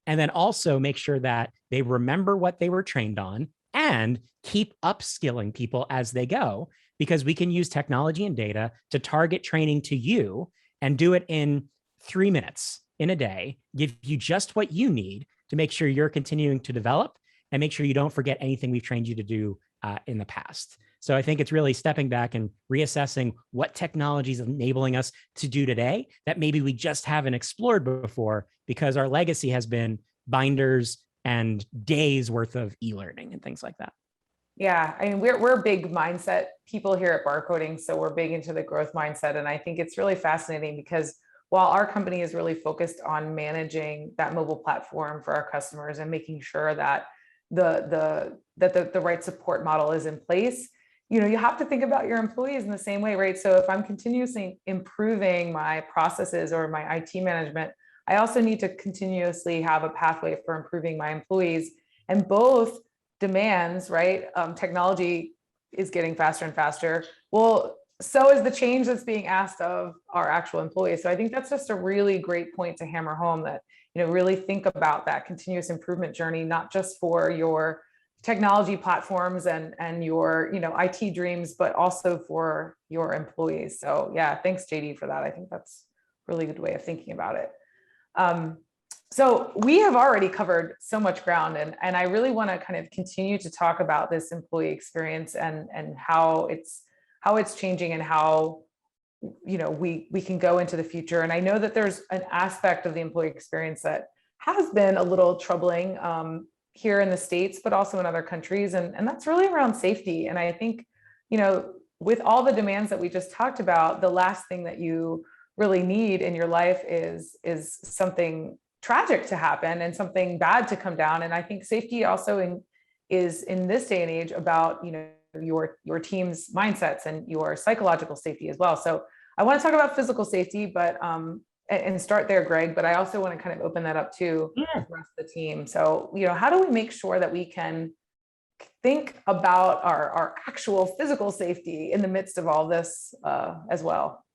and then also make sure that they remember what they were trained on and keep upskilling people as they go, because we can use technology and data to target training to you and do it in 3 minutes in a day, give you just what you need to make sure you're continuing to develop and make sure you don't forget anything we've trained you to do in the past. So I think it's really stepping back and reassessing what technology is enabling us to do today that maybe we just haven't explored before because our legacy has been binders and days worth of e-learning and things like that. Yeah, I mean, we're big mindset people here at Barcoding, so we're big into the growth mindset, and I think it's really fascinating because while our company is really focused on managing that mobile platform for our customers and making sure that the right support model is in place, you know, you have to think about your employees in the same way, right? So if I'm continuously improving my processes or my IT management, I also need to continuously have a pathway for improving my employees, and both demands, right? Technology is getting faster and faster. Well, so is the change that's being asked of our actual employees. So I think that's just a really great point to hammer home, that, you know, really think about that continuous improvement journey, not just for your technology platforms and your, you know, IT dreams, but also for your employees. So yeah, thanks JD for that. I think that's a really good way of thinking about it. So we have already covered so much ground, and I really want to kind of continue to talk about this employee experience and how it's changing and how, you know, we can go into the future. And I know that there's an aspect of the employee experience that has been a little troubling here in the States, but also in other countries, and that's really around safety. And I think, you know, with all the demands that we just talked about, the last thing that you really need in your life is something tragic to happen and something bad to come down. And I think safety also is in this day and age about, you know, your team's mindsets and your psychological safety as well. So I want to talk about physical safety, but and start there, Greg, but I also want to kind of open that up to the rest of the team. So, you know, how do we make sure that we can think about our actual physical safety in the midst of all this as well?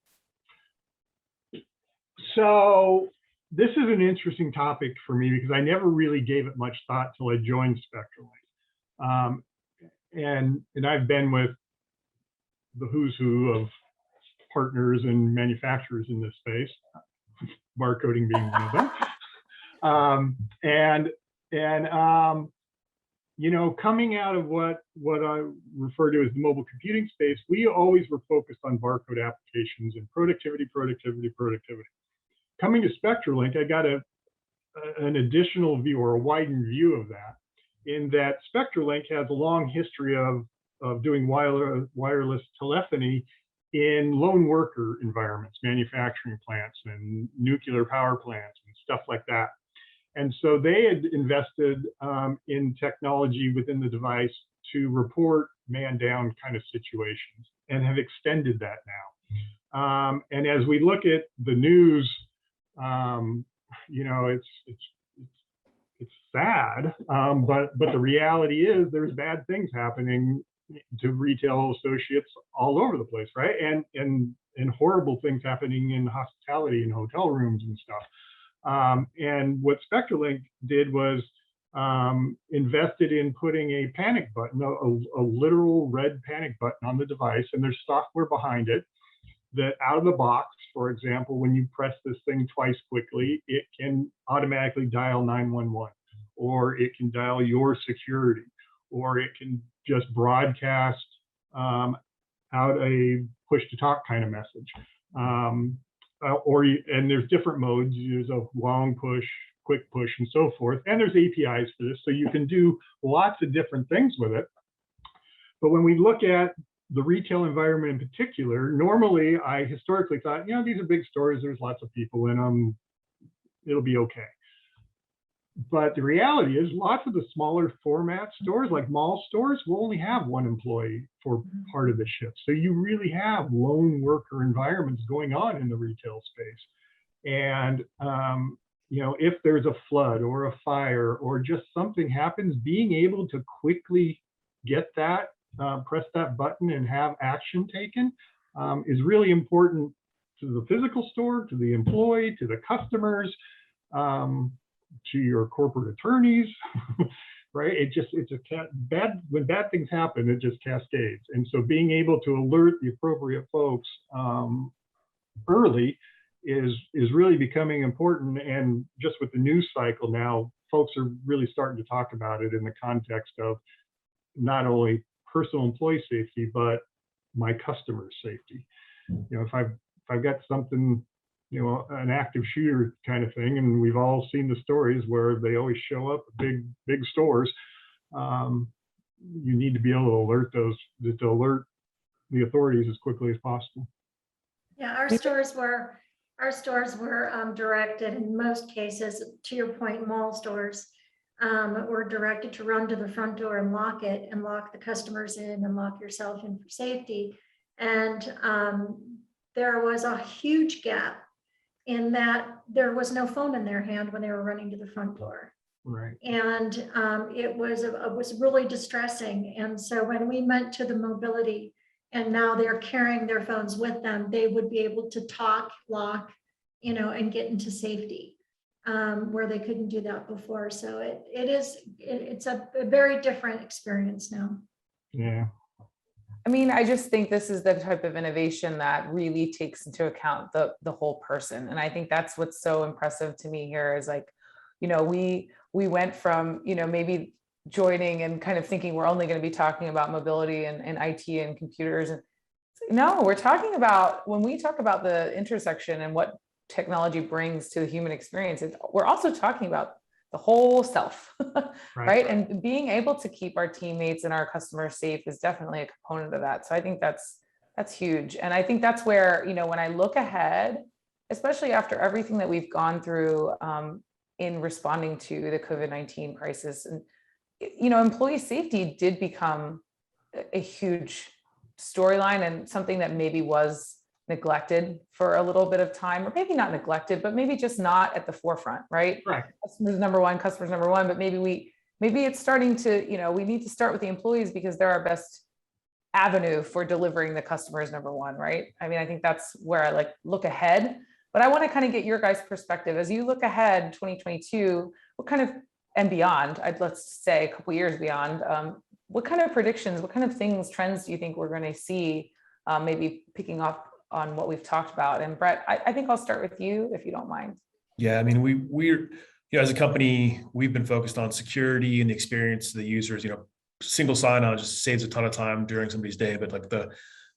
So this is an interesting topic for me because I never really gave it much thought till I joined Spectralink. And I've been with the who's who of partners and manufacturers in this space, Barcoding being one of them. You know, coming out of what I refer to as the mobile computing space, we always were focused on barcode applications and productivity. Coming to Spectralink, I got an additional view or a widened view of that, in that Spectralink has a long history of doing wireless telephony in lone worker environments, manufacturing plants and nuclear power plants and stuff like that. And so they had invested in technology within the device to report man down kind of situations and have extended that now. And as we look at the news, you know, it's sad, but the reality is there's bad things happening to retail associates all over the place, right? And horrible things happening in hospitality and hotel rooms and stuff. And what Spectralink did was invested in putting a panic button, a literal red panic button on the device, and there's software behind it that out of the box, for example, when you press this thing twice quickly, it can automatically dial 911, or it can dial your security, or it can just broadcast out a push to talk kind of message. And there's different modes. There's a long push, quick push, and so forth. And there's APIs for this, so you can do lots of different things with it. But when we look at the retail environment in particular, normally I historically thought, these are big stores, there's lots of people in them, it'll be okay. But the reality is lots of the smaller format stores, like mall stores, will only have one employee for part of the shift. So you really have lone worker environments going on in the retail space. And, if there's a flood or a fire or just something happens, being able to quickly get that, press that button and have action taken is really important to the physical store, to the employee, to the customers, to your corporate attorneys, right? When bad things happen, it just cascades. And so being able to alert the appropriate folks early is really becoming important. And just with the news cycle now, folks are really starting to talk about it in the context of not only personal employee safety, but my customer's safety. If I've got something, an active shooter kind of thing, and we've all seen the stories where they always show up at big stores. You need to be able to alert the authorities as quickly as possible. Yeah, our stores were directed in most cases, to your point, mall stores were directed to run to the front door and lock it and lock the customers in and lock yourself in for safety. And there was a huge gap in that there was no phone in their hand when they were running to the front door. Right. And it was really distressing. And so when we went to the mobility, and now they're carrying their phones with them, they would be able to talk, lock, and get into safety where they couldn't do that before. So it's a very different experience now. Yeah. I mean, I just think this is the type of innovation that really takes into account the whole person. And I think that's what's so impressive to me here is like, we went from, maybe joining and kind of thinking we're only going to be talking about mobility and IT and computers. And no, we're talking about, when we talk about the intersection and what technology brings to the human experience, we're also talking about the whole self, right? And being able to keep our teammates and our customers safe is definitely a component of that. So I think that's huge. And I think that's where, when I look ahead, especially after everything that we've gone through in responding to the COVID-19 crisis, and, employee safety did become a huge storyline and something that maybe was neglected for a little bit of time, or maybe not neglected, but maybe just not at the forefront, right? Right. Customers number one, but maybe it's starting to, we need to start with the employees because they're our best avenue for delivering the customers number one, right? I mean, I think that's where I look ahead, but I want to kind of get your guys' perspective as you look ahead 2022, what kind of, and beyond, let's say a couple years beyond, what kind of predictions, what kind of things, trends do you think we're going to see, maybe picking up on what we've talked about? And Brett, I think I'll start with you if you don't mind. Yeah, I mean, we're as a company, we've been focused on security and the experience of the users. Single sign-on just saves a ton of time during somebody's day. But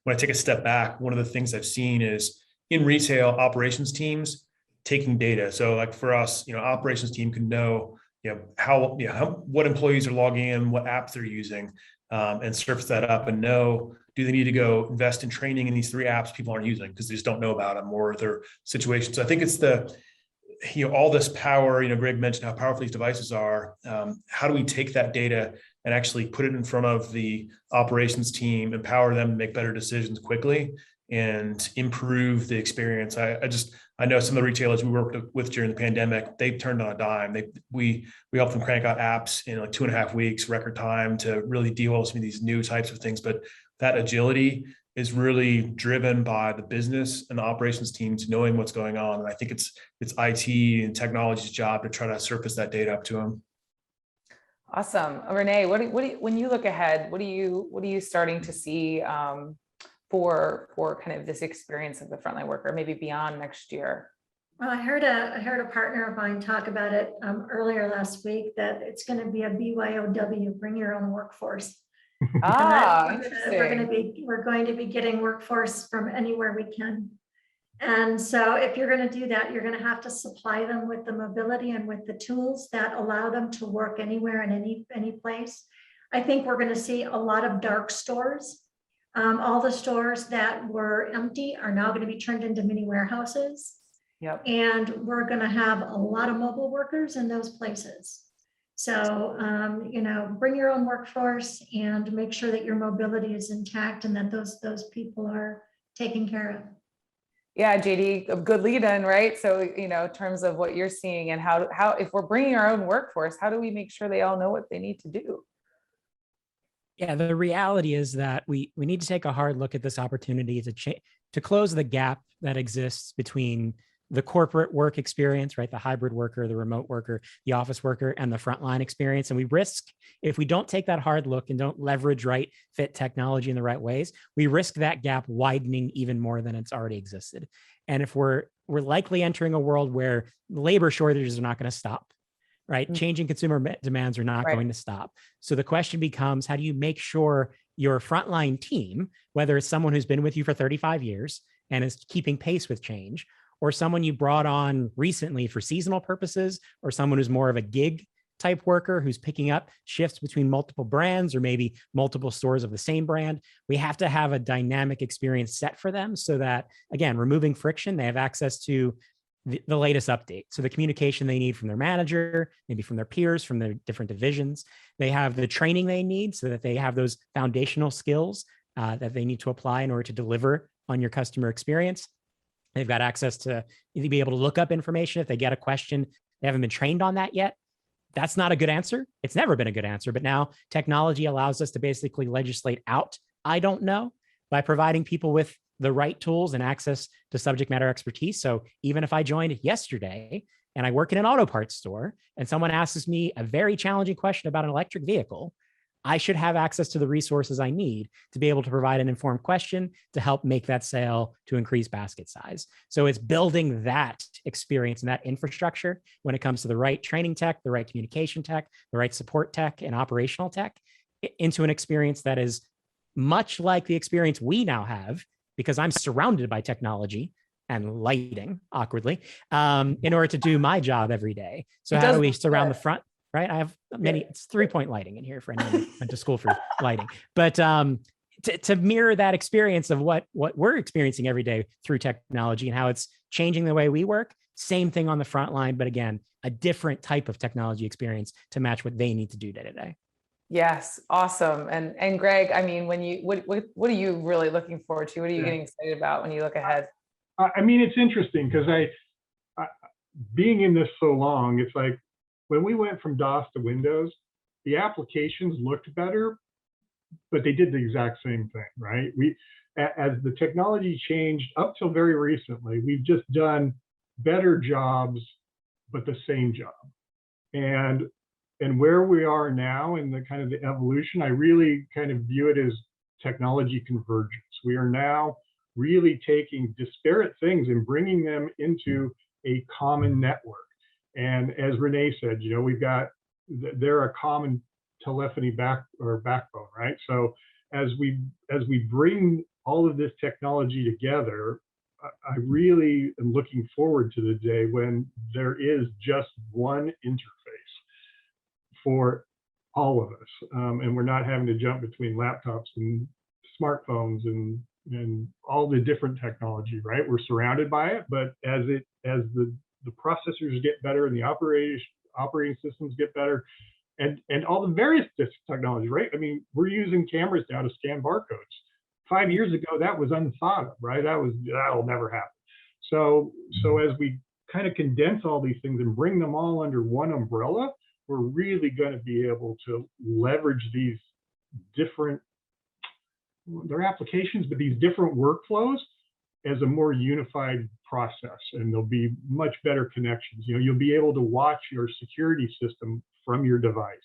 when I take a step back, one of the things I've seen is in retail, operations teams taking data. So for us, operations team can know what employees are logging in, what apps they're using, and surface that up and know, do they need to go invest in training in these 3 apps people aren't using because they just don't know about them or their situations. So I think it's all this power, Greg mentioned how powerful these devices are. How do we take that data and actually put it in front of the operations team, empower them to make better decisions quickly and improve the experience? I know some of the retailers we worked with during the pandemic, they turned on a dime. We helped them crank out apps in 2.5 weeks, record time, to really deal with some of these new types of things. But that agility is really driven by the business and the operations teams knowing what's going on. And I think it's IT and technology's job to try to surface that data up to them. Awesome. Renee, when you look ahead, what are you starting to see for kind of this experience of the frontline worker, maybe beyond next year? Well, I heard a partner of mine talk about it earlier last week, that it's going to be a BYOW, bring your own workforce. Interesting. We're going to be getting workforce from anywhere we can. And so if you're going to do that, you're going to have to supply them with the mobility and with the tools that allow them to work anywhere and any place. I think we're going to see a lot of dark stores All the stores that were empty are now going to be turned into mini warehouses. Yep. And we're going to have a lot of mobile workers in those places. So, bring your own workforce and make sure that your mobility is intact and that those people are taken care of. Yeah, JD, a good lead in, right? So, in terms of what you're seeing and how if we're bringing our own workforce, how do we make sure they all know what they need to do? Yeah, the reality is that we need to take a hard look at this opportunity to close the gap that exists between the corporate work experience, right? The hybrid worker, the remote worker, the office worker, and the frontline experience. And we risk, if we don't take that hard look and don't leverage fit technology in the right ways, we risk that gap widening even more than it's already existed. And if we're likely entering a world where labor shortages are not going to stop, right? Mm-hmm. Changing consumer demands are not Right. going to stop. So the question becomes, how do you make sure your frontline team, whether it's someone who's been with you for 35 years and is keeping pace with change, or someone you brought on recently for seasonal purposes, or someone who's more of a gig type worker who's picking up shifts between multiple brands or maybe multiple stores of the same brand, we have to have a dynamic experience set for them so that, again, removing friction, they have access to the latest update. So the communication they need from their manager, maybe from their peers, from their different divisions. They have the training they need so that they have those foundational skills that they need to apply in order to deliver on your customer experience. They've got access to be able to look up information if they get a question. They haven't been trained on that yet. That's not a good answer. It's never been a good answer, but now technology allows us to basically legislate out I don't know by providing people with the right tools and access to subject matter expertise. So even if I joined yesterday and I work in an auto parts store and someone asks me a very challenging question about an electric vehicle, I should have access to the resources I need to be able to provide an informed question to help make that sale to increase basket size. So it's building that experience and that infrastructure when it comes to the right training tech, the right communication tech, the right support tech and operational tech into an experience that is much like the experience we now have, because I'm surrounded by technology and lighting, awkwardly, in order to do my job every day. So how do we surround the front? Right. I have it's 3-point lighting in here for anyone who went to school for lighting, but to mirror that experience of what we're experiencing every day through technology and how it's changing the way we work. Same thing on the front line, but again, a different type of technology experience to match what they need to do day to day. Yes. Awesome. And Greg, I mean, what are you really looking forward to? What are you getting excited about when you look ahead? I mean, it's interesting because I being in this so long, it's like, when we went from DOS to Windows, the applications looked better, but they did the exact same thing, right? As the technology changed up till very recently, we've just done better jobs, but the same job. And where we are now in the kind of the evolution, I really kind of view it as technology convergence. We are now really taking disparate things and bringing them into a common network. And as Renee said, they're a common telephony backbone, right? So as we bring all of this technology together, I really am looking forward to the day when there is just one interface for all of us, and we're not having to jump between laptops and smartphones and all the different technology, right? We're surrounded by it, but as the processors get better and the operating systems get better, and all the various technology, right? I mean, we're using cameras now to scan barcodes. 5 years ago, that was unthought of, right? That'll never happen. So as we kind of condense all these things and bring them all under one umbrella, we're really going to be able to leverage these different, they're applications, but these different workflows as a more unified process, and there'll be much better connections. You'll be able to watch your security system from your device.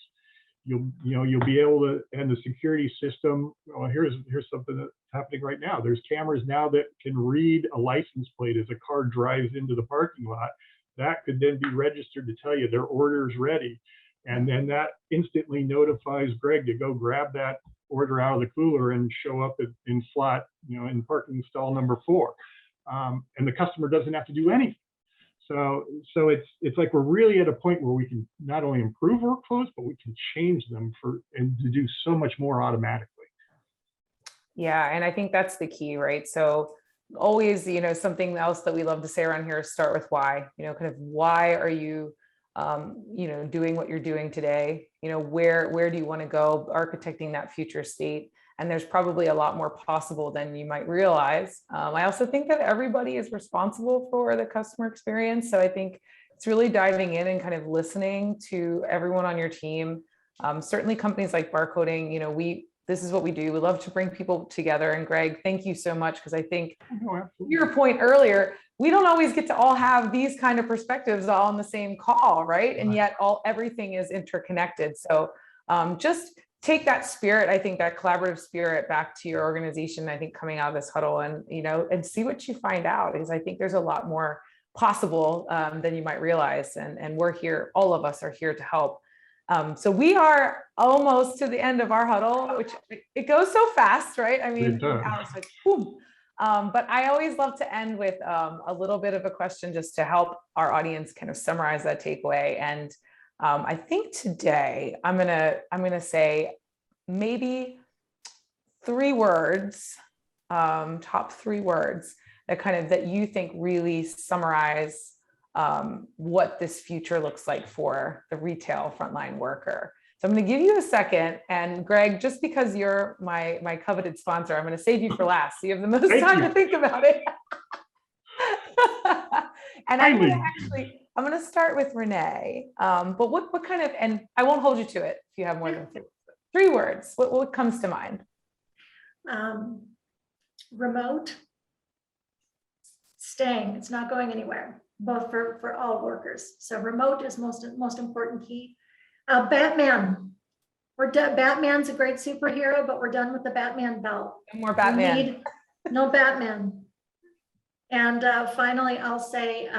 You'll be able to, and the security system, well, here's something that's happening right now. There's cameras now that can read a license plate as a car drives into the parking lot. That could then be registered to tell you their order is ready. And then that instantly notifies Greg to go grab that order out of the cooler and show up in slot, in parking stall number 4. And the customer doesn't have to do anything. So it's like we're really at a point where we can not only improve workflows, but we can change them and to do so much more automatically. Yeah, and I think that's the key, right? So always, something else that we love to say around here is start with why, kind of why are you, doing what you're doing today? Where do you want to go, architecting that future state? And there's probably a lot more possible than you might realize. I also think that everybody is responsible for the customer experience. So I think it's really diving in and kind of listening to everyone on your team. Certainly companies like Barcoding, this is what we do. We love to bring people together. And Greg, thank you so much. Because I think your point earlier, we don't always get to all have these kind of perspectives all on the same call, right? And yet everything is interconnected. So just take that spirit, I think that collaborative spirit back to your organization, I think coming out of this huddle and, and see what you find out, because I think there's a lot more possible than you might realize. And we're here, all of us are here to help. So we are almost to the end of our huddle, which it goes so fast, right? I mean, it's like, boom. But I always love to end with a little bit of a question just to help our audience kind of summarize that takeaway. And I think today I'm gonna say maybe 3 words, top 3 words that you think really summarize what this future looks like for the retail frontline worker. So I'm going to give you a second, and Greg, just because you're my coveted sponsor, I'm going to save you for last, so you have the most time to think about it. And I'm going to start with Renee. But what kind of, and I won't hold you to it if you have more than 3 words. What comes to mind? Remote, staying. It's not going anywhere, both for all workers. So remote is most important key. Batman. Batman's a great superhero, but we're done with the Batman belt. No more Batman. No Batman. And finally, I'll say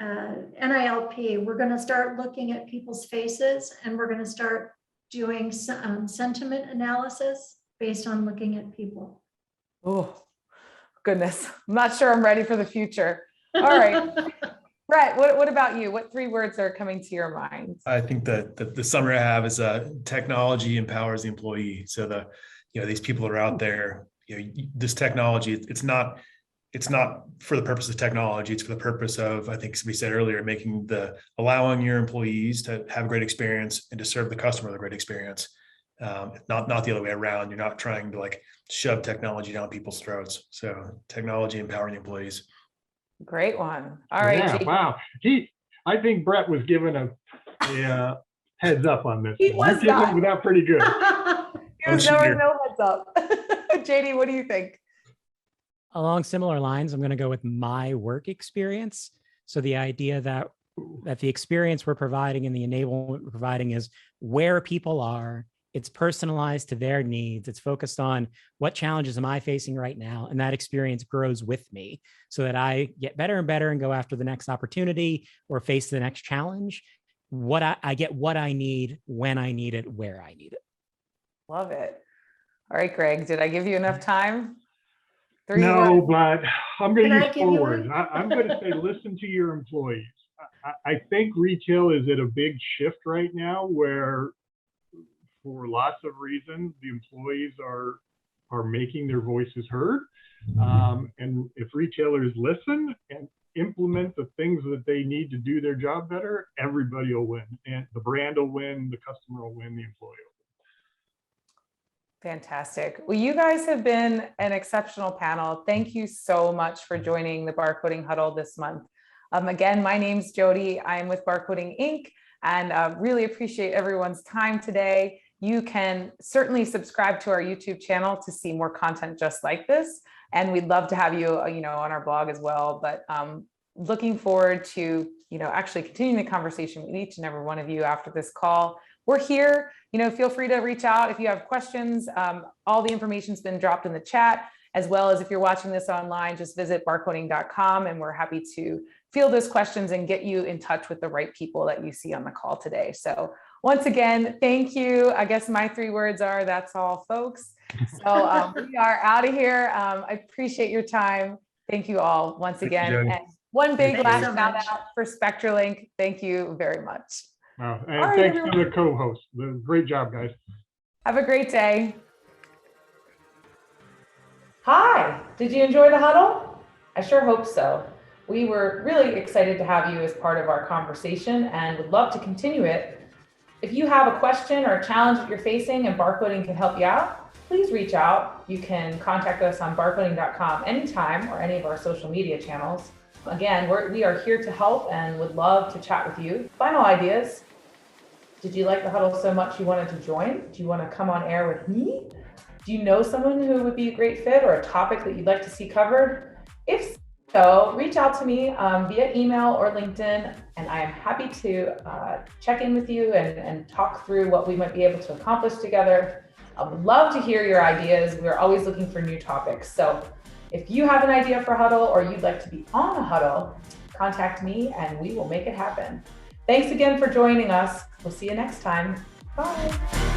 NILP. We're going to start looking at people's faces, and we're going to start doing sentiment analysis based on looking at people. Oh, goodness. I'm not sure I'm ready for the future. All right. Brett, what about you? What 3 words are coming to your mind? I think that the summary I have is technology empowers the employee. So these people are out there, this technology, it's not for the purpose of technology. It's for the purpose of, I think we said earlier, allowing your employees to have a great experience and to serve the customer with a great experience. Not the other way around. You're not trying to shove technology down people's throats. So technology empowering the employees. Great one. All right. Yeah, wow. I think Brett was given a heads up on this. He was not. Without pretty good. There was no heads up. JD, what do you think? Along similar lines, I'm going to go with my work experience. So the idea that the experience we're providing and the enablement we're providing is where people are. It's personalized to their needs. It's focused on what challenges am I facing right now? And that experience grows with me so that I get better and better and go after the next opportunity or face the next challenge. I get what I need, when I need it, where I need it. Love it. All right, Greg, did I give you enough time? 3 no, words. But I'm going to use 4 words. I'm going to say, listen to your employees. I think retail is at a big shift right now where, for lots of reasons, the employees are making their voices heard. And if retailers listen and implement the things that they need to do their job better, everybody will win. And the brand will win, the customer will win, the employee will win. Fantastic. Well, you guys have been an exceptional panel. Thank you so much for joining the Barcoding Huddle this month. Again, my name's Jody. I'm with Barcoding Inc. and really appreciate everyone's time today. You can certainly subscribe to our YouTube channel to see more content just like this. And we'd love to have you, on our blog as well. But looking forward to, actually continuing the conversation with each and every one of you after this call. We're here, feel free to reach out if you have questions. All the information's been dropped in the chat, as well as if you're watching this online, just visit barcoding.com and we're happy to field those questions and get you in touch with the right people that you see on the call today. So once again, thank you. I guess my 3 words are, that's all, folks. So we are out of here. I appreciate your time. Thank you all once again. And one big last shout out for Spectralink. Thank you very much. Wow. And thanks to the co-host. Great job, guys. Have a great day. Hi, did you enjoy the huddle? I sure hope so. We were really excited to have you as part of our conversation and would love to continue it. If you have a question or a challenge that you're facing and barcoding can help you out, please reach out. You can contact us on barcoding.com anytime or any of our social media channels. Again, we are here to help and would love to chat with you. Final ideas. Did you like the huddle so much you wanted to join? Do you want to come on air with me? Do you know someone who would be a great fit or a topic that you'd like to see covered? If so, reach out to me via email or LinkedIn, and I am happy to check in with you and talk through what we might be able to accomplish together. I would love to hear your ideas. We're always looking for new topics. So if you have an idea for Huddle or you'd like to be on a Huddle, contact me and we will make it happen. Thanks again for joining us. We'll see you next time. Bye.